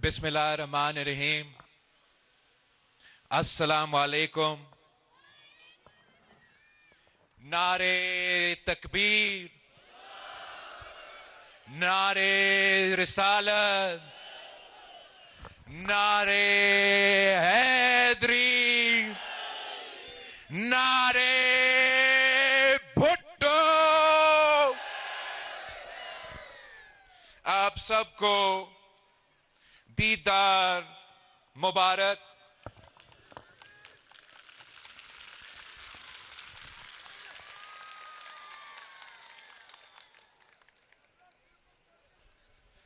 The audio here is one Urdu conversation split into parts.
بسم اللہ الرحمن الرحیم. السلام علیکم. نعرے تکبیر، نعرے رسالت، نعرے حیدری، نعرے بھٹو. آپ سب کو دیدار مبارک.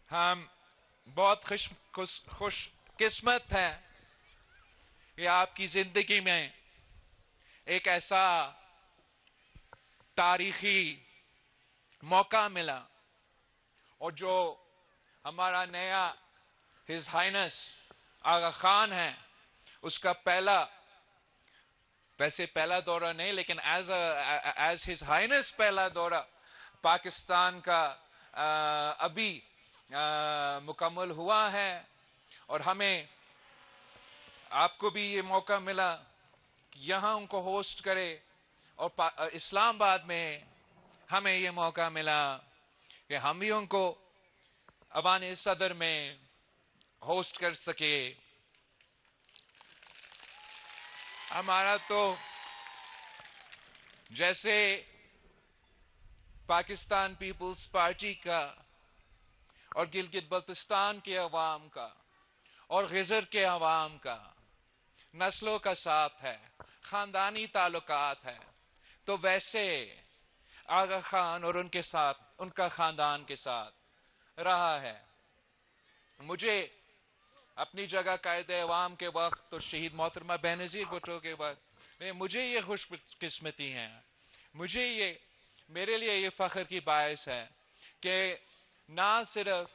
ہم بہت خوش قسمت ہیں کہ آپ کی زندگی میں ایک ایسا تاریخی موقع ملا، اور جو ہمارا نیا ہز ہائنس آغا خان ہے، اس کا ویسے پہلا دورہ نہیں، لیکن ایز ہز ہائنس پہلا دورہ پاکستان کا ابھی مکمل ہوا ہے. اور ہمیں آپ کو بھی یہ موقع ملا کہ یہاں ان کو ہوسٹ کرے، اور اسلام آباد میں ہمیں یہ موقع ملا کہ ہم بھی ان کو ایوان صدر میں ہوسٹ کر سکے. ہمارا تو جیسے پاکستان پیپلز پارٹی کا اور گلگت بلتستان کے عوام کا اور غزر کے عوام کا نسلوں کا ساتھ ہے، خاندانی تعلقات ہے، تو ویسے آغا خان اور ان کے ساتھ، ان کا خاندان کے ساتھ رہا ہے. مجھے اپنی جگہ قائد عوام کے وقت اور شہید محترمہ بینظیر بھٹو کے وقت مجھے یہ خوش قسمتی ہے، میرے لیے یہ فخر کی باعث ہے کہ نہ صرف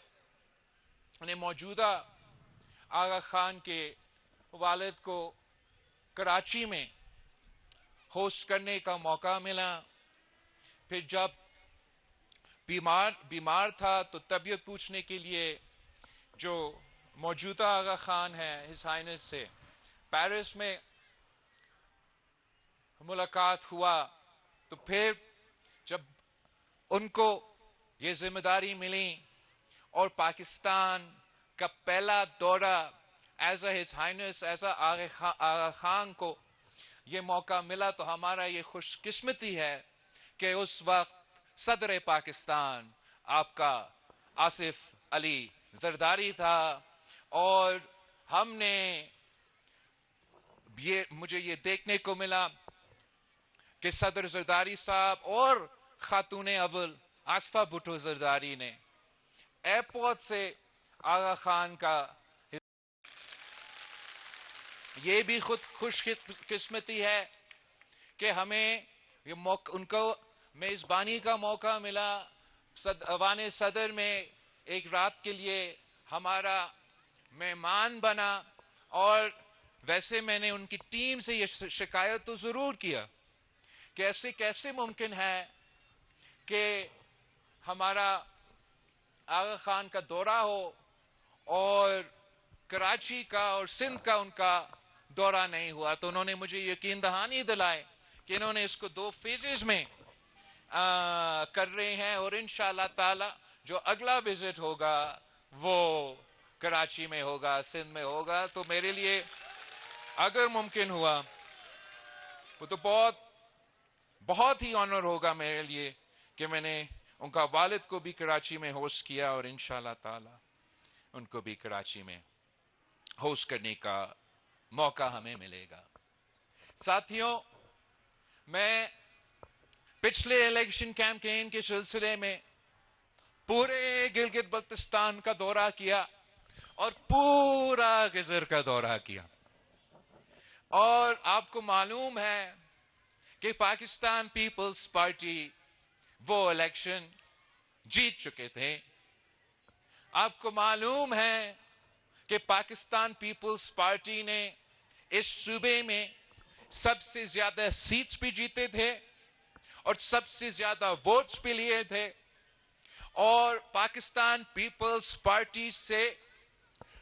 موجودہ آغا خان کے والد کو کراچی میں ہوسٹ کرنے کا موقع ملا، پھر جب بیمار تھا تو طبیعت پوچھنے کے لیے جو موجودہ آغا خان ہے ہز ہائنس سے پیرس میں ملاقات ہوا. تو پھر جب ان کو یہ ذمہ داری ملی اور پاکستان کا پہلا دورہ as a His Highness, as a Aga Khan کو یہ موقع ملا، تو ہمارا یہ خوش قسمتی ہے کہ اس وقت صدر پاکستان آپ کا آصف علی زرداری تھا. اور ہم نے مجھے یہ دیکھنے کو ملا کہ صدر زرداری صاحب اور خاتون اول آصفہ بھٹو زرداری نے ایئرپورٹ سے آغا خان کا، یہ بھی خود خوش قسمتی ہے کہ ہمیں ان کو میزبانی کا موقع ملا. ایوان صدر میں ایک رات کے لیے ہمارا مہمان بنا، اور ویسے میں نے ان کی ٹیم سے یہ شکایت تو ضرور کیا کہ ایسے کیسے ممکن ہے کہ ہمارا آغا خان کا دورہ ہو اور کراچی کا اور سندھ کا ان کا دورہ نہیں ہوا. تو انہوں نے مجھے یقین دہانی دلائے کہ انہوں نے اس کو 2 فیزز میں کر رہے ہیں، اور انشاءاللہ تعالی جو اگلا وزٹ ہوگا وہ کراچی میں ہوگا، سندھ میں ہوگا. تو میرے لیے اگر ممکن ہوا وہ تو بہت ہی آنر ہوگا میرے لیے کہ میں نے ان کا والد کو بھی کراچی میں ہوسٹ کیا، اور انشاءاللہ تعالی ان کو بھی کراچی میں ہوسٹ کرنے کا موقع ہمیں ملے گا. ساتھیوں، میں پچھلے الیکشن کیمپین کے سلسلے میں پورے گلگت بلتستان کا دورہ کیا اور پورا غزر کا دورہ کیا، اور آپ کو معلوم ہے کہ پاکستان پیپلز پارٹی وہ الیکشن جیت چکے تھے. آپ کو معلوم ہے کہ پاکستان پیپلز پارٹی نے اس صوبے میں سب سے زیادہ سیٹس بھی جیتے تھے اور سب سے زیادہ ووٹس بھی لیے تھے، اور پاکستان پیپلز پارٹی سے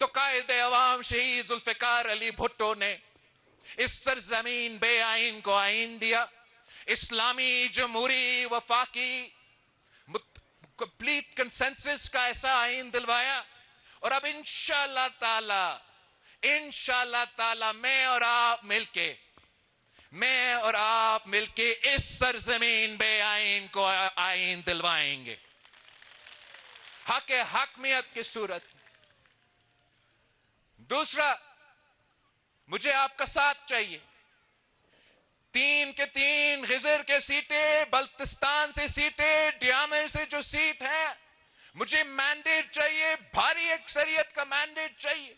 تو قائد عوام شہید ذوالفقار علی بھٹو نے اس سرزمین بے آئین کو آئین دیا، اسلامی جمہوری وفاقی کمپلیٹ کنسنسس کا ایسا آئین دلوایا، اور اب انشاءاللہ تعالی میں اور آپ مل کے اس سرزمین بے آئین کو آئین دلوائیں گے، حق حاکمیت کی صورت میں۔ دوسرا، مجھے آپ کا ساتھ چاہیے، 3 کے 3 غزر کے سیٹیں، بلتستان سے سیٹیں، ڈیامر سے جو سیٹ ہے، مجھے مینڈیٹ چاہیے، بھاری اکثریت کا مینڈیٹ چاہیے،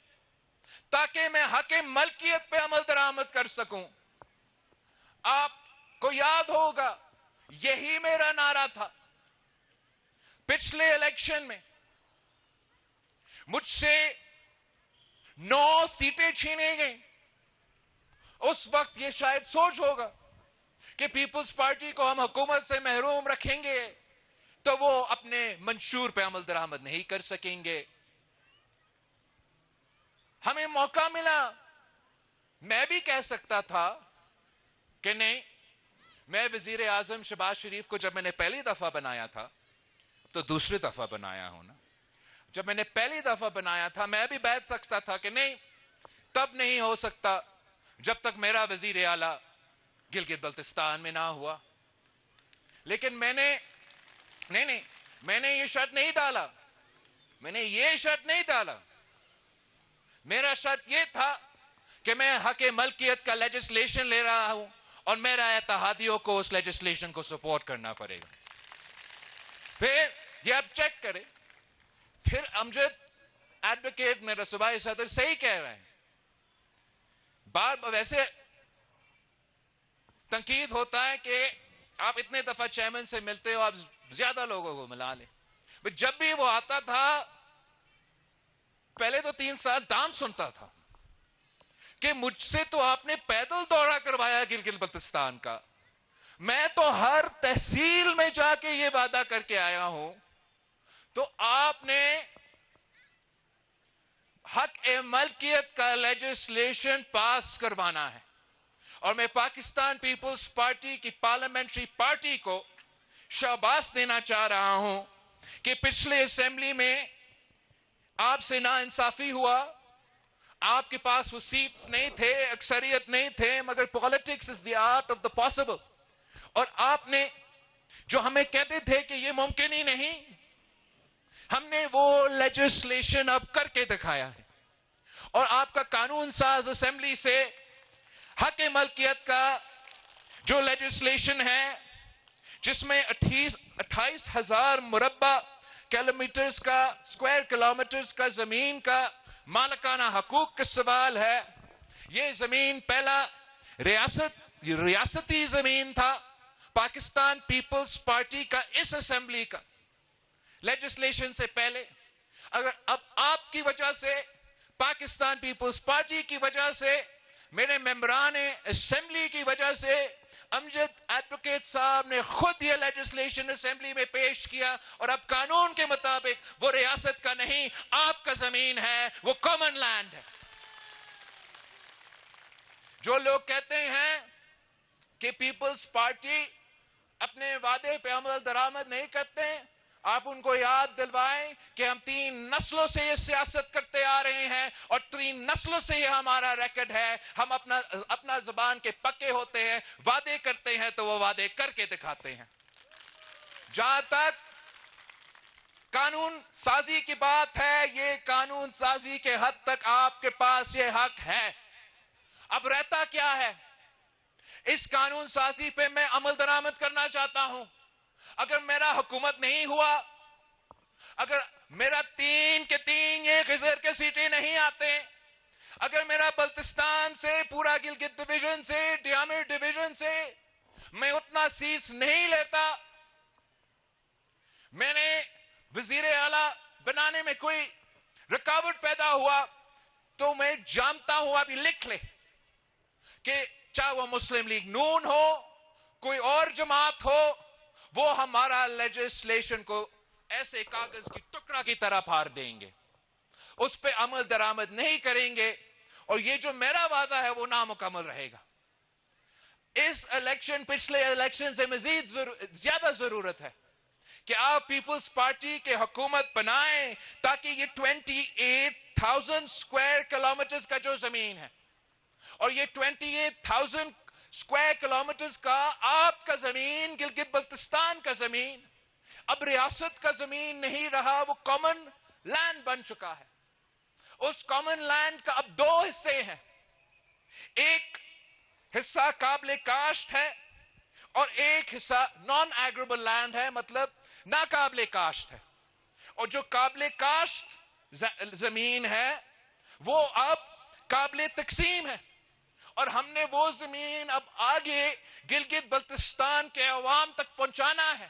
تاکہ میں حق ملکیت پہ عمل درآمد کر سکوں۔ آپ کو یاد ہوگا یہی میرا نعرہ تھا پچھلے الیکشن میں، مجھ سے 9 سیٹیں چھینی گئیں۔ اس وقت یہ شاید سوچ ہوگا کہ پیپلز پارٹی کو ہم حکومت سے محروم رکھیں گے تو وہ اپنے منشور پہ عمل درآمد نہیں کر سکیں گے۔ ہمیں موقع ملا، میں بھی کہہ سکتا تھا کہ نہیں، میں وزیر اعظم شہباز شریف کو جب میں نے پہلی دفعہ بنایا تھا تو دوسری دفعہ بنایا ہوں نا، جب میں نے پہلی دفعہ بنایا تھا میں بھی بیٹھ سکتا تھا کہ نہیں، تب نہیں ہو سکتا جب تک میرا وزیر اعلیٰ گلگت بلتستان میں نہ ہوا۔ لیکن میں نے یہ شرط نہیں ڈالا، میرا شرط یہ تھا کہ میں حق ملکیت کا لیجسلیشن لے رہا ہوں اور میرا اتحادیوں کو اس لیجسلیشن کو سپورٹ کرنا پڑے گا۔ پھر یہ آپ چیک کریں، پھر امجد ایڈوکیٹ میرا صوبائی صدر صحیح کہہ رہے ہیں، ویسے تنقید ہوتا ہے کہ آپ اتنے دفعہ چیئرمین سے ملتے ہو، آپ زیادہ لوگوں کو ملا لیں۔ جب بھی وہ آتا تھا پہلے تو 3 سال دام سنتا تھا کہ مجھ سے تو آپ نے پیدل دورہ کروایا گلگت بلتستان کا، میں تو ہر تحصیل میں جا کے یہ وعدہ کر کے آیا ہوں، تو آپ نے حق ملکیت کا لیجسلیشن پاس کروانا ہے۔ اور میں پاکستان پیپلز پارٹی کی پارلیمنٹری پارٹی کو شاباش دینا چاہ رہا ہوں کہ پچھلے اسمبلی میں آپ سے ناانصافی ہوا، آپ کے پاس وہ سیٹس نہیں تھے، اکثریت نہیں تھے، مگر politics is the art of the possible, اور آپ نے جو ہمیں کہتے تھے کہ یہ ممکن ہی نہیں، ہم نے وہ لیجسلیشن اب کر کے دکھایا ہے، اور آپ کا قانون ساز اسمبلی سے حق ملکیت کا جو لیجسلیشن ہے، جس میں 28,000 مربع کلومیٹرز کا اسکوائر کلومیٹرز کا زمین کا مالکانہ حقوق کا سوال ہے۔ یہ زمین پہلا ریاستی زمین تھا پاکستان پیپلز پارٹی کا، اس اسمبلی کا لیجسلیشن سے پہلے۔ اگر اب آپ کی وجہ سے، پاکستان پیپلز پارٹی کی وجہ سے، میرے ممبران اسمبلی کی وجہ سے، امجد ایڈوکیٹ صاحب نے خود یہ لیجسلیشن اسمبلی میں پیش کیا، اور اب قانون کے مطابق وہ ریاست کا نہیں، آپ کا زمین ہے، وہ کامن لینڈ ہے۔ جو لوگ کہتے ہیں کہ پیپلز پارٹی اپنے وعدے پہ عمل درآمد نہیں کرتے، آپ ان کو یاد دلوائیں کہ ہم 3 نسلوں سے یہ سیاست کرتے آ رہے ہیں، اور 3 نسلوں سے یہ ہمارا ریکارڈ ہے۔ ہم اپنا زبان کے پکے ہوتے ہیں، وعدے کرتے ہیں تو وہ وعدے کر کے دکھاتے ہیں۔ جہاں تک قانون سازی کی بات ہے، یہ قانون سازی کے حد تک آپ کے پاس یہ حق ہے۔ اب رہتا کیا ہے؟ اس قانون سازی پہ میں عمل درآمد کرنا چاہتا ہوں۔ اگر میرا حکومت نہیں ہوا، اگر میرا 3 کے 3 یہ خضر کے سیٹیں نہیں آتے، اگر میرا بلتستان سے، پورا گلگت ڈویژن سے، ڈیامر ڈویژن سے میں اتنا سیٹس نہیں لیتا، میں نے وزیر اعلیٰ بنانے میں کوئی رکاوٹ پیدا ہوا، تو میں جانتا ہوں، ابھی لکھ لے کہ چاہے وہ مسلم لیگ نون ہو، کوئی اور جماعت ہو، وہ ہمارا لیجسلیشن کو ایسے کاغذ کی ٹکڑا کی طرح پھاڑ دیں گے۔ اس پہ عمل درآمد نہیں کریں گے اور یہ جو میرا وعدہ ہے وہ نامکمل رہے گا. اس الیکشن پچھلے الیکشن سے مزید زیادہ ضرورت ہے کہ آپ پیپلز پارٹی کے حکومت بنائیں تاکہ یہ 28,000 اسکوائر کلومیٹرز کا جو زمین ہے اور یہ 28,000 اسکوائر کلومیٹرز کا آپ کا زمین گلگت بلتستان کا زمین اب ریاست کا زمین نہیں رہا, وہ کامن لینڈ بن چکا ہے. اس کامن لینڈ کا اب دو حصے ہیں, ایک حصہ قابل کاشت ہے اور ایک حصہ نان ایگریبل لینڈ ہے, مطلب ناقابل کاشت ہے. اور جو قابل کاشت زمین ہے وہ اب قابل تقسیم ہے اور ہم نے وہ زمین اب آگے گلگت بلتستان کے عوام تک پہنچانا ہے.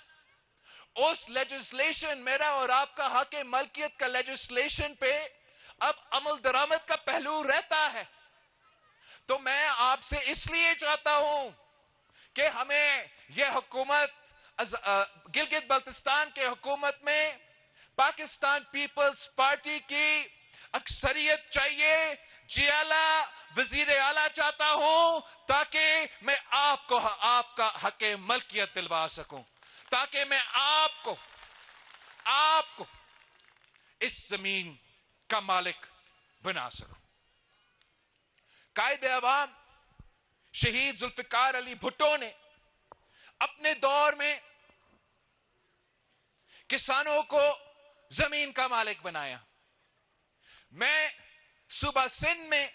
اس لیجسلیشن, میرا اور آپ کا حق ملکیت کا لیجسلیشن پہ اب عمل درآمد کا پہلو رہتا ہے. تو میں آپ سے اس لیے چاہتا ہوں کہ ہمیں یہ حکومت گلگت بلتستان کے حکومت میں پاکستان پیپلز پارٹی کی اکثریت چاہیے. جیالہ وزیر اعلیٰ چاہتا ہوں تاکہ میں آپ کو آپ کا حق ملکیت دلوا سکوں, تاکہ میں آپ کو اس زمین کا مالک بنا سکوں. قائد عوام شہید ذوالفقار علی بھٹو نے اپنے دور میں کسانوں کو زمین کا مالک بنایا. میں صوبہ سندھ میں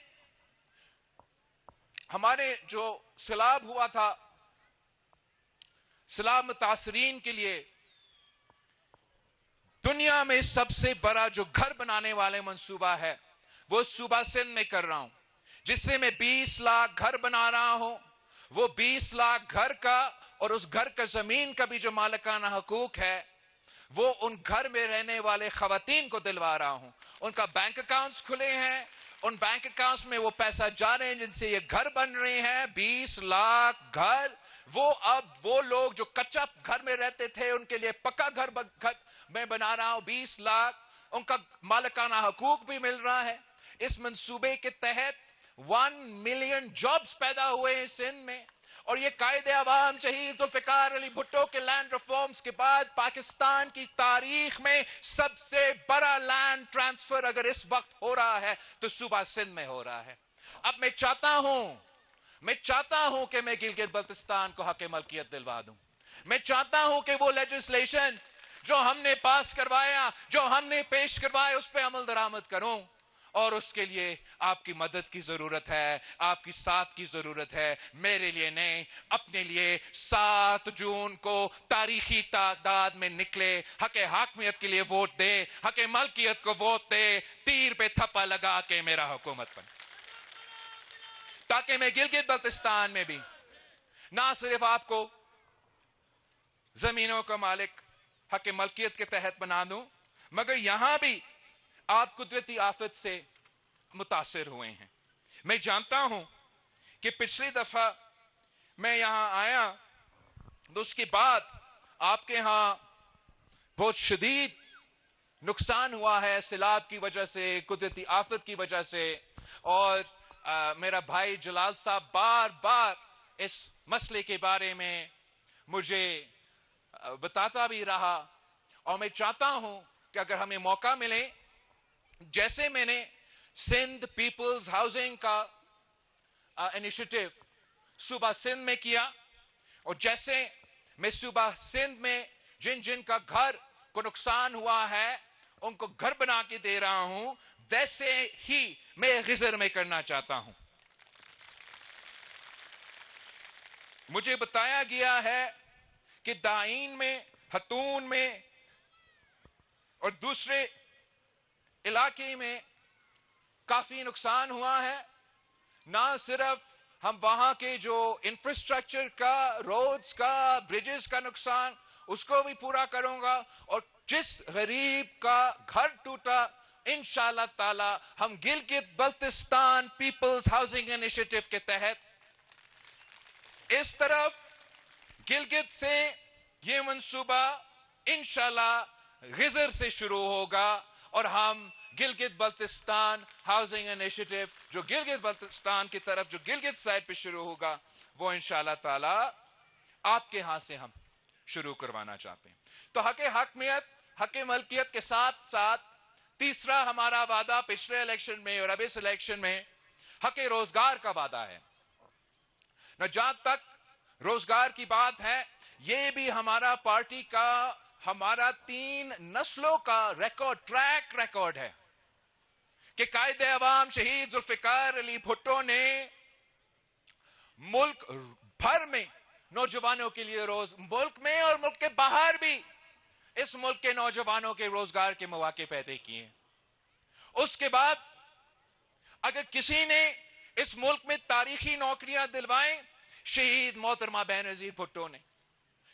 ہمارے جو سیلاب ہوا تھا, سیلاب متاثرین کے لیے دنیا میں سب سے بڑا جو گھر بنانے والے منصوبہ ہے وہ صوبہ سندھ میں کر رہا ہوں, جس سے میں 20 لاکھ گھر بنا رہا ہوں. وہ 20 لاکھ گھر کا اور اس گھر کا زمین کا بھی جو مالکانہ حقوق ہے وہ ان گھر میں رہنے والے خواتین کو دلوا رہا ہوں. ان کا بینک اکاؤنٹس کھلے ہیں, ان بینک اکاؤنٹس میں وہ پیسہ جا رہے ہیں جن سے یہ گھر بن رہے ہیں. 20 لاکھ گھر, وہ اب وہ لوگ جو کچا گھر میں رہتے تھے ان کے لیے پکا گھر میں بنا رہا ہوں. 20 لاکھ ان کا مالکانہ حقوق بھی مل رہا ہے. اس منصوبے کے تحت 1 ملین جابز پیدا ہوئے ہیں سندھ میں. اور یہ قائد عوام شہید ذوالفقار علی بھٹو کے لینڈ ریفارمز کے بعد پاکستان کی تاریخ میں سب سے بڑا لینڈ ٹرانسفر اگر اس وقت ہو رہا ہے تو صوبہ سندھ میں ہو رہا ہے. اب میں چاہتا ہوں کہ میں گلگت بلتستان کو حق ملکیت دلوا دوں. میں چاہتا ہوں کہ وہ لیجسلیشن جو ہم نے پاس کروایا, جو ہم نے پیش کروایا, اس پہ عمل درآمد کروں. اور اس کے لیے آپ کی مدد کی ضرورت ہے, آپ کی ساتھ کی ضرورت ہے. میرے لیے نہیں, اپنے لیے 7 جون کو تاریخی تعداد میں نکلے, حق حاکمیت کے لیے ووٹ دے, حق ملکیت کو ووٹ دے, تیر پہ تھپا لگا کے میرا حکومت بنے, تاکہ میں گلگت بلتستان میں بھی نہ صرف آپ کو زمینوں کا مالک حق ملکیت کے تحت بنا دوں, مگر یہاں بھی آپ قدرتی آفت سے متاثر ہوئے ہیں. میں جانتا ہوں کہ پچھلی دفعہ میں یہاں آیا تو اس کے بعد آپ کے ہاں بہت شدید نقصان ہوا ہے سیلاب کی وجہ سے, قدرتی آفت کی وجہ سے. اور میرا بھائی جلال صاحب بار بار اس مسئلے کے بارے میں مجھے بتاتا بھی رہا. اور میں چاہتا ہوں کہ اگر ہمیں موقع ملے, جیسے میں نے سندھ پیپلز ہاؤسنگ کا انیشیٹو صوبہ سندھ میں کیا, اور جیسے میں صوبہ سندھ میں جن کا گھر کو نقصان ہوا ہے ان کو گھر بنا کے دے رہا ہوں, ویسے ہی میں غزر میں کرنا چاہتا ہوں. مجھے بتایا گیا ہے کہ دائین میں, ہتون میں اور دوسرے علاقے میں کافی نقصان ہوا ہے. نہ صرف ہم وہاں کے جو انفراسٹرکچر کا, روڈز کا, بریجز کا نقصان اس کو بھی پورا کروں گا, اور جس غریب کا گھر ٹوٹا انشاءاللہ تعالی ہم Gilgit Baltistan people's housing initiative کے تحت اس طرف گلگت سے یہ منصوبہ انشاءاللہ غزر سے شروع ہوگا, اور ہم گلگت بلتستان ہاؤسنگ انیشیٹو جو گلگت بلتستان کی طرف جو گلگت سائٹ پہ شروع ہوگا وہ انشاءاللہ تعالی آپ کے ہاں سے ہم شروع کروانا چاہتے ہیں. تو حق ملکیت کے ساتھ ساتھ تیسرا ہمارا وعدہ پچھلے الیکشن میں اور اب اس الیکشن میں حق روزگار کا وعدہ ہے. نہ جہاں تک روزگار کی بات ہے یہ بھی ہمارا پارٹی کا ہمارا 3 نسلوں کا ٹریک ریکارڈ ہے کہ قائد عوام شہید ذوالفقار علی بھٹو نے ملک بھر میں نوجوانوں کے لیے ملک میں اور ملک کے باہر بھی اس ملک کے نوجوانوں کے روزگار کے مواقع پیدا کیے. اس کے بعد اگر کسی نے اس ملک میں تاریخی نوکریاں دلوائیں شہید محترمہ بینظیر بھٹو نے.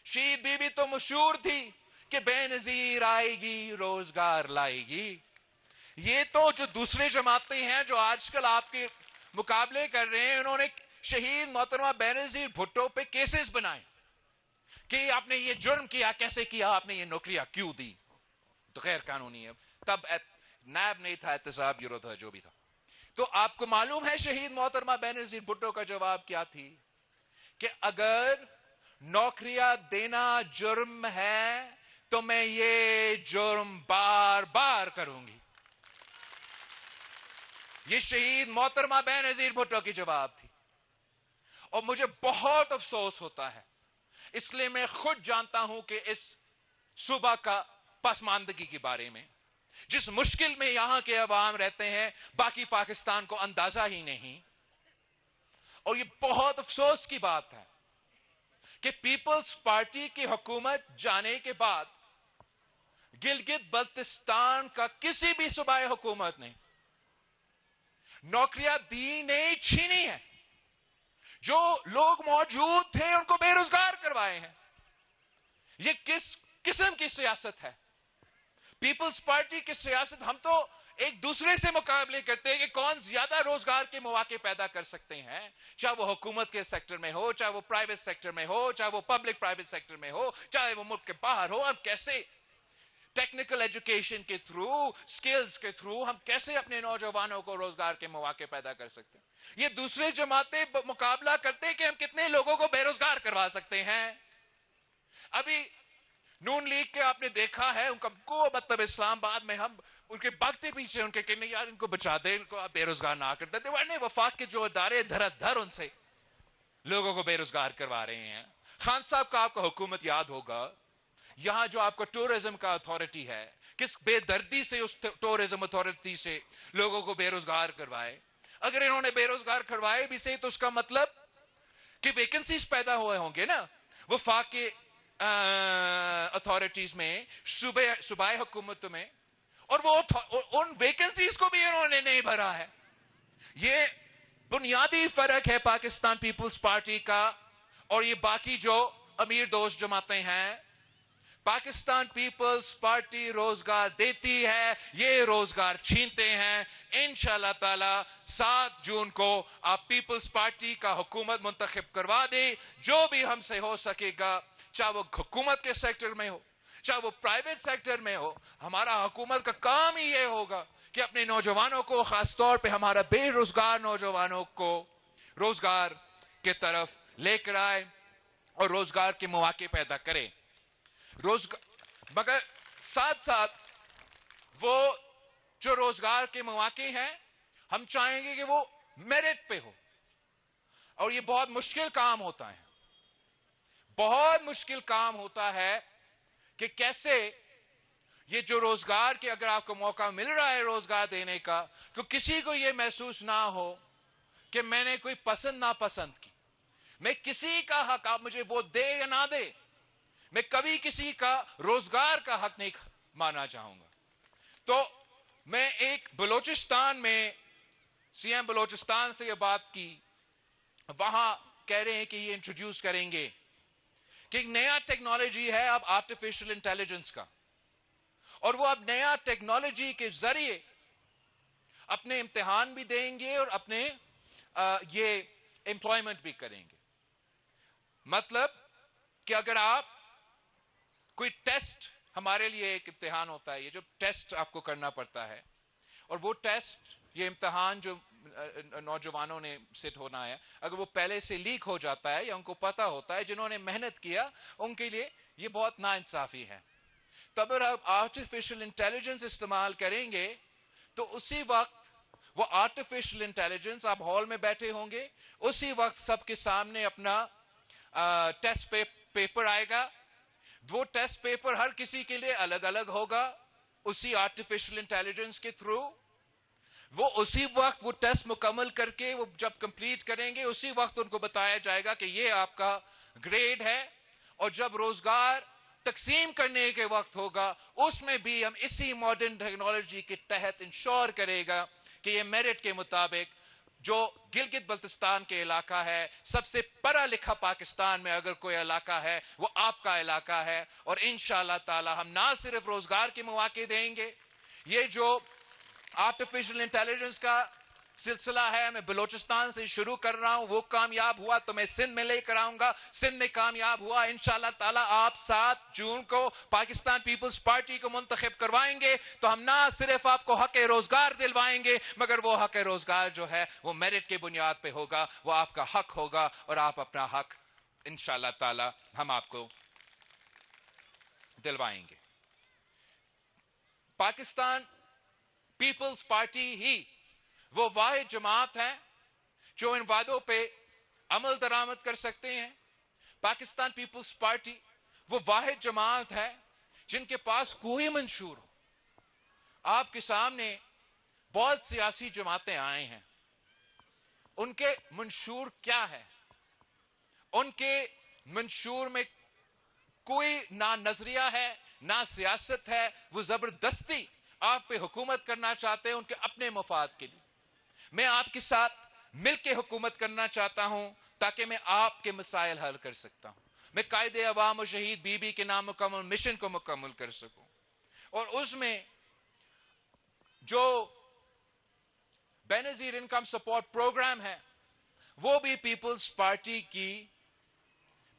شہید بی بی تو مشہور تھی کہ بینظیر آئے گی روزگار لائے گی. یہ تو جو دوسرے جماعتیں ہیں جو آج کل آپ کے مقابلے کر رہے ہیں انہوں نے شہید محترمہ بینظیر بھٹو پہ کیسز بنائے کہ آپ نے یہ جرم کیا, کیسے کیا, آپ نے یہ نوکریاں کیوں دی, تو غیر قانونی ہے. تب نیب نہیں تھا, احتساب بیورو تھا, جو بھی تھا. تو آپ کو معلوم ہے شہید محترمہ بینظیر بھٹو کا جواب کیا تھی کہ اگر نوکریاں دینا جرم ہے تو میں یہ جرم بار بار کروں گی. یہ شہید محترمہ بینظیر بھٹو کی جواب تھی. اور مجھے بہت افسوس ہوتا ہے, اس لیے میں خود جانتا ہوں کہ اس صوبہ کا پسماندگی کے بارے میں جس مشکل میں یہاں کے عوام رہتے ہیں باقی پاکستان کو اندازہ ہی نہیں. اور یہ بہت افسوس کی بات ہے کہ پیپلز پارٹی کی حکومت جانے کے بعد گلگت بلتستان کا کسی بھی صوبائی حکومت نے نوکریاں دی نہیں, چھینی ہے. جو لوگ موجود تھے ان کو بے روزگار کروائے ہیں. یہ کس قسم کی سیاست ہے؟ پیپلز پارٹی کی سیاست, ہم تو ایک دوسرے سے مقابلے کرتے ہیں کہ کون زیادہ روزگار کے مواقع پیدا کر سکتے ہیں, چاہے وہ حکومت کے سیکٹر میں ہو, چاہے وہ پرائیویٹ سیکٹر میں ہو, چاہے وہ پبلک پرائیویٹ سیکٹر میں ہو, چاہے وہ ملک کے باہر ہو. ہم کیسے ٹیکنیکل ایجوکیشن کے تھرو, سکلز کے تھرو ہم کیسے اپنے نوجوانوں کو روزگار کے مواقع پیدا کر سکتے ہیں. یہ دوسرے جماعتیں مقابلہ کرتے ہیں کہ ہم کتنے لوگوں کو بے روزگار کروا سکتے ہیں. ابھی نون لیگ کے آپ نے دیکھا ہے ان کا کو مطلب اسلام آباد میں ہم ان کے بھاگتے پیچھے ان کے کہ نہیں یار ان کو بچا دیں, ان کو آپ بے روزگار نہ کر دیتے. ورنہ وفاق کے جو ادارے دھر ان سے لوگوں کو بے روزگار کروا رہے ہیں. خان صاحب کا آپ کو حکومت یاد ہوگا, یہاں جو آپ کو ٹورزم کا اتھارٹی ہے کس بے دردی سے اس ٹورزم اتھارٹی سے لوگوں کو بے روزگار کروائے. اگر انہوں نے بے روزگار کروائے بھی سے تو اس کا مطلب کہ ویکنسیز پیدا ہوئے ہوں گے نا وفاق کے اتھارٹیز میں, صوبائی حکومت میں, اور وہ ان ویکنسیز کو بھی انہوں نے نہیں بھرا ہے. یہ بنیادی فرق ہے پاکستان پیپلز پارٹی کا اور یہ باقی جو امیر دوست جماعتیں ہیں. پاکستان پیپلز پارٹی روزگار دیتی ہے, یہ روزگار چھینتے ہیں. انشاءاللہ تعالی 7 جون کو آپ پیپلز پارٹی کا حکومت منتخب کروا دیں. جو بھی ہم سے ہو سکے گا, چاہے وہ حکومت کے سیکٹر میں ہو, چاہے وہ پرائیویٹ سیکٹر میں ہو, ہمارا حکومت کا کام ہی یہ ہوگا کہ اپنے نوجوانوں کو, خاص طور پہ ہمارا بے روزگار نوجوانوں کو روزگار کے طرف لے کر آئے اور روزگار کے مواقع پیدا کرے. مگر ساتھ ساتھ وہ جو روزگار کے مواقع ہیں ہم چاہیں گے کہ وہ میرٹ پہ ہو. اور یہ بہت مشکل کام ہوتا ہے, بہت مشکل کام ہوتا ہے کہ کیسے یہ جو روزگار کے اگر آپ کو موقع مل رہا ہے روزگار دینے کا, تو کسی کو یہ محسوس نہ ہو کہ میں نے کوئی پسند ناپسند کی. میں کسی کا حق, آپ مجھے وہ دے یا نہ دے, میں کبھی کسی کا روزگار کا حق نہیں ماننا چاہوں گا. تو میں ایک بلوچستان میں سی ایم بلوچستان سے یہ بات کی, وہاں کہہ رہے ہیں کہ یہ انٹروڈیوس کریں گے کہ ایک نیا ٹیکنالوجی ہے اب آرٹیفیشل انٹیلیجنس کا, اور وہ اب نیا ٹیکنالوجی کے ذریعے اپنے امتحان بھی دیں گے اور اپنے یہ امپلائمنٹ بھی کریں گے. مطلب کہ اگر آپ کوئی ٹیسٹ, ہمارے لیے ایک امتحان ہوتا ہے, یہ جو ٹیسٹ آپ کو کرنا پڑتا ہے, اور وہ ٹیسٹ، یہ امتحان جو نوجوانوں نے سیٹ ہونا ہے، اگر وہ پہلے سے لیک ہو جاتا ہے یا ان کو پتا ہوتا ہے، جنہوں نے محنت کیا ان کے لیے یہ بہت ناانصافی ہے. تو اگر آپ آرٹیفیشل انٹیلیجنس استعمال کریں گے تو اسی وقت وہ آرٹیفیشل انٹیلیجنس، آپ ہال میں بیٹھے ہوں گے، اسی وقت سب کے سامنے اپنا ٹیسٹ پیپر آئے گا. وہ ٹیسٹ پیپر ہر کسی کے لیے الگ الگ ہوگا اسی آرٹیفیشل انٹیلیجنس کے تھرو. وہ اسی وقت وہ ٹیسٹ مکمل کر کے وہ جب کمپلیٹ کریں گے اسی وقت ان کو بتایا جائے گا کہ یہ آپ کا گریڈ ہے. اور جب روزگار تقسیم کرنے کے وقت ہوگا اس میں بھی ہم اسی ماڈرن ٹیکنالوجی کے تحت انشور کرے گا کہ یہ میرٹ کے مطابق جو گلگت بلتستان کے علاقہ ہے، سب سے پڑھا لکھا پاکستان میں اگر کوئی علاقہ ہے وہ آپ کا علاقہ ہے. اور انشاءاللہ تعالی ہم نہ صرف روزگار کے مواقع دیں گے، یہ جو آرٹیفیشل انٹیلیجنس کا سلسلہ ہے میں بلوچستان سے شروع کر رہا ہوں، وہ کامیاب ہوا تو میں سندھ میں لے کر آؤں گا، سندھ میں کامیاب ہوا انشاءاللہ تعالی آپ 7 جون کو پاکستان پیپلز پارٹی کو منتخب کروائیں گے تو ہم نہ صرف آپ کو حق روزگار دلوائیں گے، مگر وہ حق روزگار جو ہے وہ میرٹ کے بنیاد پہ ہوگا، وہ آپ کا حق ہوگا اور آپ اپنا حق انشاءاللہ تعالی ہم آپ کو دلوائیں گے. پاکستان پیپلز پارٹی ہی وہ واحد جماعت ہے جو ان وعدوں پہ عمل درآمد کر سکتے ہیں. پاکستان پیپلز پارٹی وہ واحد جماعت ہے جن کے پاس کوئی منشور ہو. آپ کے سامنے بہت سیاسی جماعتیں آئے ہیں، ان کے منشور کیا ہے؟ ان کے منشور میں کوئی نہ نظریہ ہے نہ سیاست ہے. وہ زبردستی آپ پہ حکومت کرنا چاہتے ہیں ان کے اپنے مفاد کے لیے. میں آپ کے ساتھ مل کے حکومت کرنا چاہتا ہوں تاکہ میں آپ کے مسائل حل کر سکتا ہوں. میں قائد عوام و شہید بی بی کے نام مکمل مشن کو مکمل کر سکوں. اور اس میں جو بے نظیر انکم سپورٹ پروگرام ہے وہ بھی پیپلز پارٹی کی،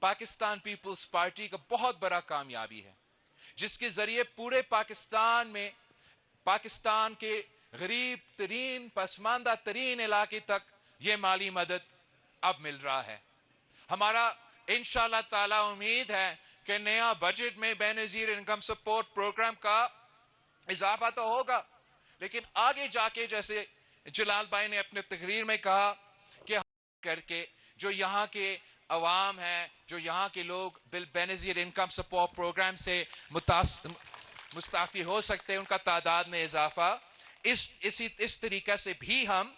پاکستان پیپلز پارٹی کا بہت بڑا کامیابی ہے، جس کے ذریعے پورے پاکستان میں پاکستان کے غریب ترین پسماندہ ترین علاقے تک یہ مالی مدد اب مل رہا ہے. ہمارا انشاءاللہ تعالی امید ہے کہ نیا بجٹ میں بے نظیر انکم سپورٹ پروگرام کا اضافہ تو ہوگا، لیکن آگے جا کے جیسے جلال بھائی نے اپنے تقریر میں کہا کہ کر کے جو یہاں کے عوام ہیں، جو یہاں کے لوگ بے نظیر انکم سپورٹ پروگرام سے مستعفی ہو سکتے ہیں، ان کا تعداد میں اضافہ اس طریقے سے بھی ہم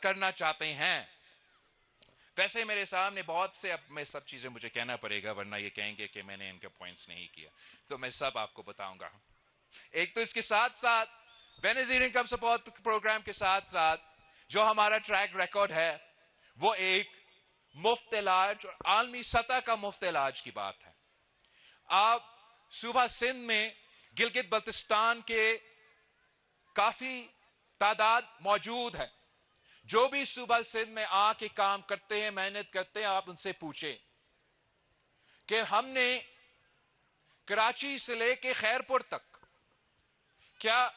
کرنا چاہتے ہیں. ویسے میرے سامنے بہت سے، اب میں سب چیزیں مجھے کہنا پڑے گا ورنہ یہ کہیں گے کہ میں نے ان کے پوائنٹس نہیں کیا، تو میں سب آپ کو بتاؤں گا. ایک تو اس کے ساتھ ساتھ بے نظیر انکم سپورٹ پروگرام کے ساتھ ساتھ جو ہمارا ٹریک ریکارڈ ہے وہ ایک مفت علاج اور عالمی سطح کا مفت علاج کی بات ہے. آپ صوبہ سندھ میں گلگت بلتستان کے کافی تعداد موجود ہے، جو بھی صوبہ سندھ میں آ کے کام کرتے ہیں، محنت کرتے ہیں، آپ ان سے پوچھیں کہ ہم نے کراچی سے لے کے خیرپور تک کیا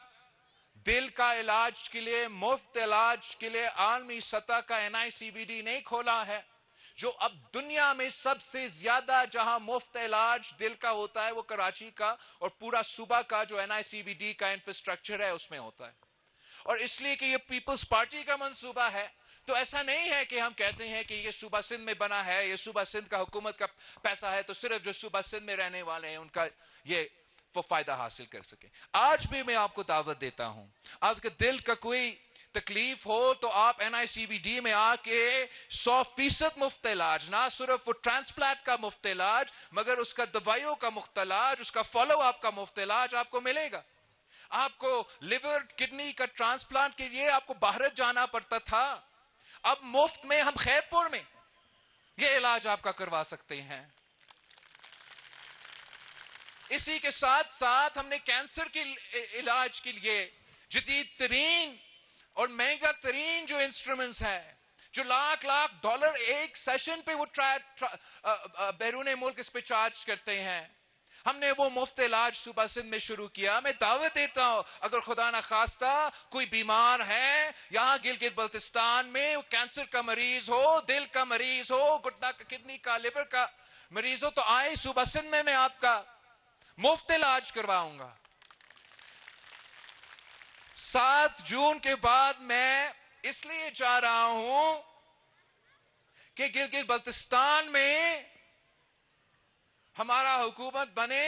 دل کا علاج کے لیے، مفت علاج کے لیے عالمی سطح کا NICVD نہیں کھولا ہے؟ جو اب دنیا میں سب سے زیادہ جہاں مفت علاج دل کا ہوتا ہے وہ کراچی کا اور پورا صوبہ کا جو NICVD کا انفراسٹرکچر ہے اس میں ہوتا ہے. اور اس لیے کہ یہ پیپلز پارٹی کا منصوبہ ہے تو ایسا نہیں ہے کہ ہم کہتے ہیں کہ یہ صوبہ سندھ میں بنا ہے، یہ صوبہ سندھ کا حکومت کا پیسہ ہے تو صرف جو صوبہ سندھ میں رہنے والے ہیں ان کا یہ وہ فائدہ حاصل کر سکے. آج بھی میں آپ کو دعوت دیتا ہوں، آپ کے دل کا کوئی تکلیف ہو تو آپ NICVD میں آ کے 100% مفت علاج، نہ صرف وہ ٹرانسپلانٹ کا مفت علاج مگر اس کا دوائیوں کا مفت علاج، اس کا فالو اپ کا مفت علاج آپ کو ملے گا. آپ کو لیور کڈنی کا ٹرانسپلانٹ کے لیے آپ کو باہر جانا پڑتا تھا، اب مفت میں ہم خیرپور میں یہ علاج آپ کا کروا سکتے ہیں. اسی کے ساتھ ساتھ ہم نے کینسر کے علاج کے لیے جدید ترین اور مہنگا ترین جو انسٹرومنٹس ہیں، جو لاکھ $1 ایک سیشن پہ وہ بیرون ملک اس پہ چارج کرتے ہیں، ہم نے وہ مفت علاج صوبہ سندھ میں شروع کیا. میں دعوت دیتا ہوں اگر خدا نہ خواستہ کوئی بیمار ہے یہاں گلگت بلتستان میں، کینسر کا مریض ہو، دل کا مریض ہو، گردہ کا، کڈنی کا، لیور کا مریض ہو، تو آئے صوبہ سندھ میں آپ کا مفت علاج کرواؤں گا. 7 جون کے بعد میں اس لیے جا رہا ہوں کہ گلگت بلتستان میں ہمارا حکومت بنے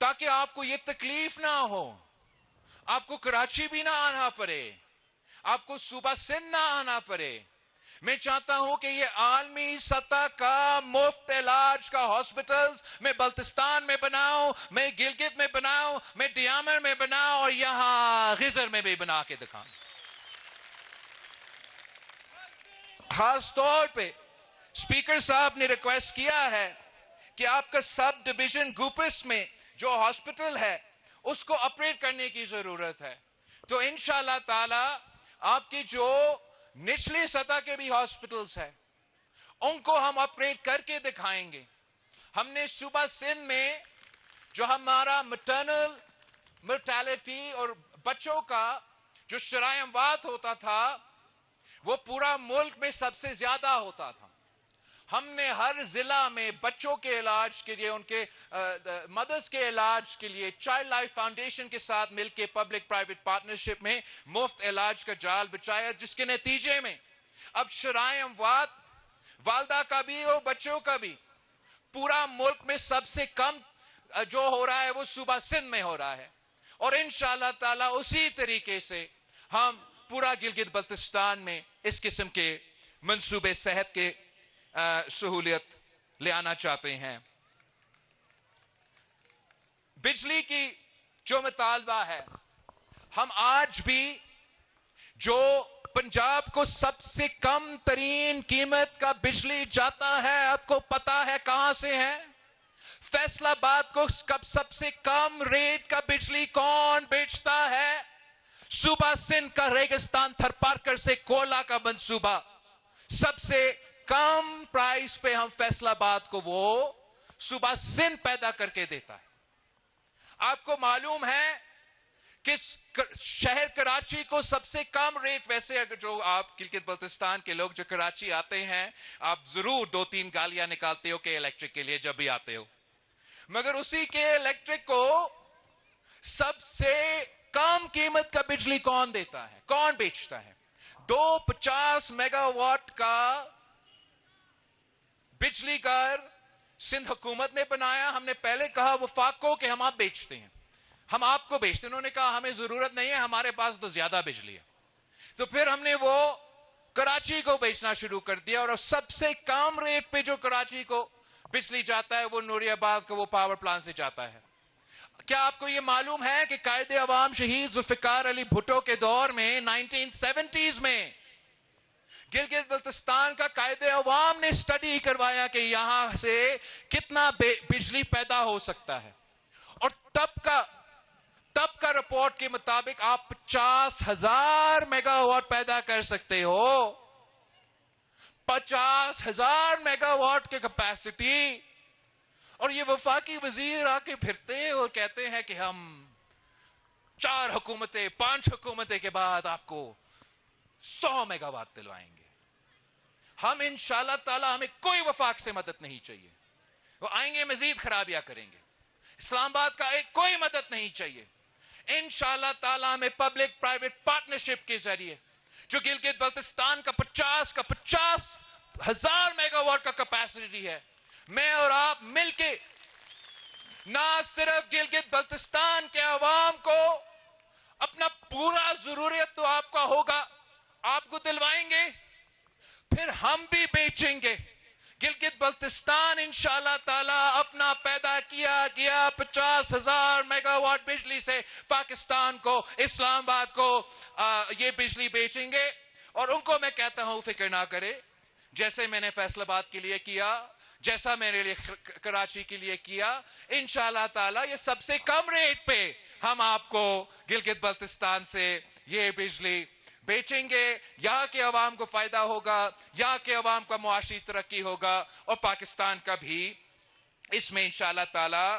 تاکہ آپ کو یہ تکلیف نہ ہو، آپ کو کراچی بھی نہ آنا پڑے، آپ کو صوبہ سندھ نہ آنا پڑے. میں چاہتا ہوں کہ یہ عالمی سطح کا مفت علاج کا ہاسپٹلز میں بلتستان میں بناؤں، میں گلگت میں بناؤں، میں ڈیامر میں بناؤں، اور یہاں غزر میں بھی بنا کے دکھاؤں. خاص طور پہ اسپیکر صاحب نے ریکویسٹ کیا ہے کہ آپ کا سب ڈویژن گوپس میں جو ہاسپٹل ہے اس کو اپگریڈ کرنے کی ضرورت ہے. تو انشاءاللہ تعالی آپ کی جو نچلی سطح کے بھی ہاسپٹلز ہیں ان کو ہم اپگریڈ کر کے دکھائیں گے. ہم نے صوبہ سندھ میں جو ہمارا مٹرنل مرٹیلٹی اور بچوں کا جو شرائع اموات ہوتا تھا وہ پورا ملک میں سب سے زیادہ ہوتا تھا. ہم نے ہر ضلع میں بچوں کے علاج کے لیے، ان کے مدرس کے علاج کے لیے چائلڈ لائف فاؤنڈیشن کے ساتھ مل کے پبلک پرائیویٹ پارٹنرشپ میں مفت علاج کا جال بچایا، جس کے نتیجے میں اب شرائع اموات والدہ کا بھی اور بچوں کا بھی پورا ملک میں سب سے کم جو ہو رہا ہے وہ صوبہ سندھ میں ہو رہا ہے. اور انشاءاللہ تعالی اسی طریقے سے ہم پورا گلگت بلتستان میں اس قسم کے منصوبے صحت کے سہولیت لے آنا چاہتے ہیں. بجلی کی جو مطالبہ ہے، ہم آج بھی جو پنجاب کو سب سے کم ترین قیمت کا بجلی جاتا ہے، آپ کو پتا ہے کہاں سے ہے؟ فیصل آباد کو سب سے کم ریٹ کا بجلی کون بیچتا ہے؟ صوبہ سندھ کا ریگستان تھرپارکر سے کوئلہ کا منصوبہ سب سے کم پرائس پہ ہم فیصل آباد کو وہ صوبہ سندھ پیدا کر کے دیتا ہے. آپ کو معلوم ہے کہ شہر کراچی کو سب سے کم ریٹ، ویسے اگر جو آپ گلگت بلتستان کے لوگ جو کراچی آتے ہیں آپ ضرور 2-3 گالیاں نکالتے ہو کہ الیکٹرک کے لیے جب بھی آتے ہو، مگر اسی کے الیکٹرک کو سب سے کم قیمت کا بجلی کون دیتا ہے، کون بیچتا ہے؟ 250 میگا واٹ کا بجلی گھر سندھ حکومت نے بنایا. ہم نے پہلے کہا وفاق کو کہ ہم آپ بیچتے ہیں، ہم آپ کو بیچتے ہیں. انہوں نے کہا ہمیں ضرورت نہیں ہے، ہمارے پاس تو زیادہ بجلی ہے. تو پھر ہم نے وہ کراچی کو بیچنا شروع کر دیا، اور سب سے کم ریٹ پہ جو کراچی کو بجلی جاتا ہے وہ نوری آباد کو وہ پاور پلانٹ سے جاتا ہے. کیا آپ کو یہ معلوم ہے کہ قائد عوام شہید ذوالفقار علی بھٹو کے دور میں 1970s میں گلگت بلتستان کا قائد عوام نے اسٹڈی کروایا کہ یہاں سے کتنا بجلی پیدا ہو سکتا ہے، اور تب کا رپورٹ کے مطابق آپ 50,000 میگا واٹ پیدا کر سکتے ہو. 50,000 میگا واٹ کی کیپیسٹی. اور یہ وفاقی وزیر آ کے پھرتے اور کہتے ہیں کہ ہم 4 حکومتیں 5 حکومتیں کے بعد آپ کو 100 میگا واٹ دلوائیں گے. ہم انشاءاللہ تعالی ہمیں کوئی وفاق سے مدد نہیں چاہیے، وہ آئیں گے مزید خرابیاں کریں گے. اسلام آباد کا کوئی مدد نہیں چاہیے. انشاءاللہ تعالی ہمیں پبلک پرائیویٹ پارٹنرشپ کے ذریعے جو گلگت بلتستان کا 50,000 میگا واٹ کا کیپیسٹی ہے، میں اور آپ مل کے نہ صرف گلگت بلتستان کے عوام کو اپنا پورا ضروریت تو آپ کا ہوگا، آپ کو دلوائیں گے، پھر ہم بھی بیچیں گے. گلگت بلتستان انشاءاللہ تعالی اپنا پیدا کیا گیا 50,000 میگا واٹ بجلی سے پاکستان کو، اسلام آباد کو یہ بجلی بیچیں گے. اور ان کو میں کہتا ہوں فکر نہ کرے، جیسے میں نے فیصل آباد کے لیے کیا، جیسا میرے لیے کراچی کے لیے کیا، انشاءاللہ تعالی یہ سب سے کم ریٹ پہ ہم آپ کو گلگت بلتستان سے یہ بجلی بیچیں گے. یہاں کے عوام کو فائدہ ہوگا، یہاں کے عوام کا معاشی ترقی ہوگا، اور پاکستان کا بھی اس میں انشاءاللہ تعالی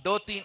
2-3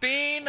3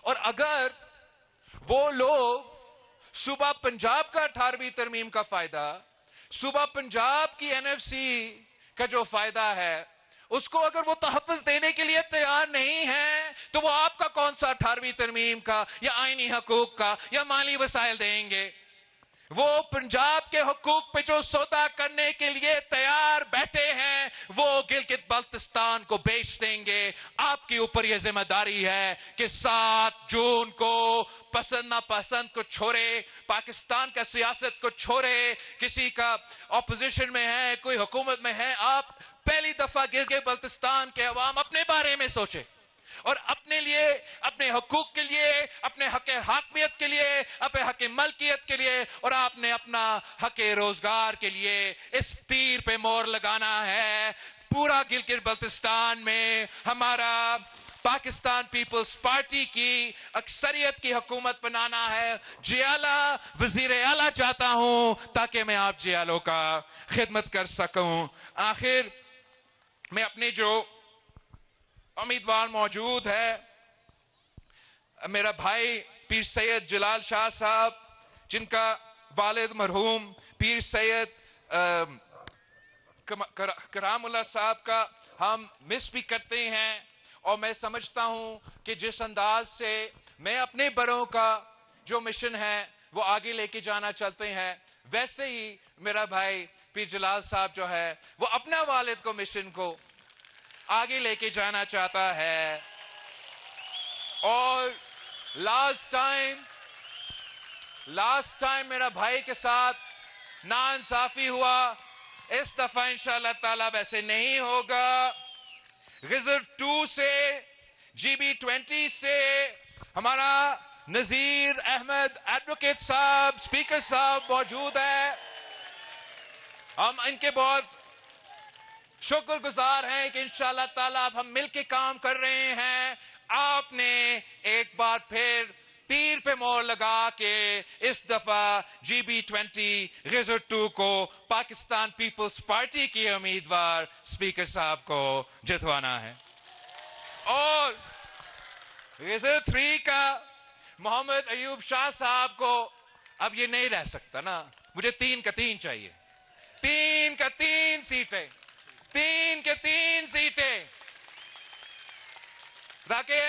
اور اگر وہ لوگ صوبہ پنجاب کا 18ویں ترمیم کا فائدہ، صوبہ پنجاب کی NFC کا جو فائدہ ہے، اس کو اگر وہ تحفظ دینے کے لیے تیار نہیں ہے، تو وہ آپ کا کون سا 18ویں ترمیم کا یا آئینی حقوق کا یا مالی وسائل دیں گے؟ وہ پنجاب کے حقوق پہ جو سودا کرنے کے لیے تیار بیٹھے ہیں، وہ گلگت بلتستان کو بیچ دیں گے۔ آپ کے اوپر یہ ذمہ داری ہے کہ 7 جون کو پسند نہ پسند کو چھوڑے، پاکستان کا سیاست کو چھوڑے، کسی کا اپوزیشن میں ہے، کوئی حکومت میں ہے، آپ پہلی دفعہ گلگت بلتستان کے عوام اپنے بارے میں سوچیں اور اپنے لیے، اپنے حقوق کے لیے، اپنے حق حاکمیت کے لیے، اپنے حق ملکیت کے لیے، اور آپ نے اپنا حق روزگار کے لیے اس تیر پہ مور لگانا ہے۔ پورا گلگت بلتستان میں ہمارا پاکستان پیپلز پارٹی کی اکثریت کی حکومت بنانا ہے۔ جیالہ وزیر اعلیٰ چاہتا ہوں تاکہ میں آپ جیالوں کا خدمت کر سکوں۔ آخر میں اپنے جو امیدوار موجود ہے، میرا بھائی پیر سید جلال شاہ صاحب، جن کا والد مرحوم پیر سید کرام اللہ صاحب کا ہم مس بھی کرتے ہیں، اور میں سمجھتا ہوں کہ جس انداز سے میں اپنے بڑوں کا جو مشن ہے وہ آگے لے کے جانا چاہتے ہیں، ویسے ہی میرا بھائی پیر جلال صاحب جو ہے وہ اپنا والد کو مشن کو آگے لے کے جانا چاہتا ہے۔ اور لاسٹ ٹائم میرا بھائی کے ساتھ ناانصافی ہوا، اس دفعہ انشاءاللہ تعالی ویسے نہیں ہوگا۔ غزر 2 سے GB20 سے ہمارا نذیر احمد ایڈوکیٹ صاحب، اسپیکر صاحب موجود ہے، ہم ان کے بہت شکر گزار ہیں کہ انشاءاللہ تعالیٰ اب ہم مل کے کام کر رہے ہیں۔ آپ نے ایک بار پھر تیر پہ مور لگا کے اس دفعہ GB20 غزر 2 کو پاکستان پیپلز پارٹی کی امیدوار اسپیکر صاحب کو جتوانا ہے، اور غزر 3 کا محمد ایوب شاہ صاحب کو اب یہ نہیں رہ سکتا نا، مجھے 3 کا 3 چاہیے، 3 کا 3 سیٹیں، 3 کے 3 سیٹیں، تاکہ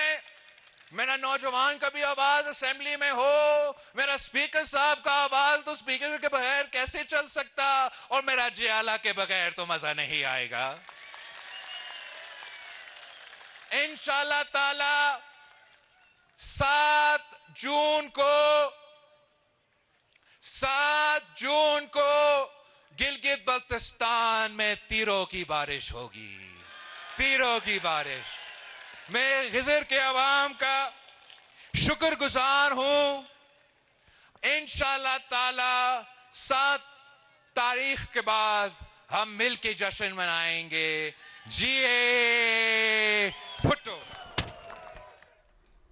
میرا نوجوان کا بھی آواز اسمبلی میں ہو، میرا اسپیکر صاحب کا آواز تو اسپیکر کے بغیر کیسے چل سکتا، اور میرا جیالہ کے بغیر تو مزہ نہیں آئے گا۔ انشاءاللہ تعالی 7 جون کو گلگت بلتستان میں تیروں کی بارش ہوگی، تیروں کی بارش۔ میں غزر کے عوام کا شکر گزار ہوں۔ انشاءاللہ تعالی 7 تاریخ کے بعد ہم مل کے جشن منائیں گے۔ جیے بھٹو۔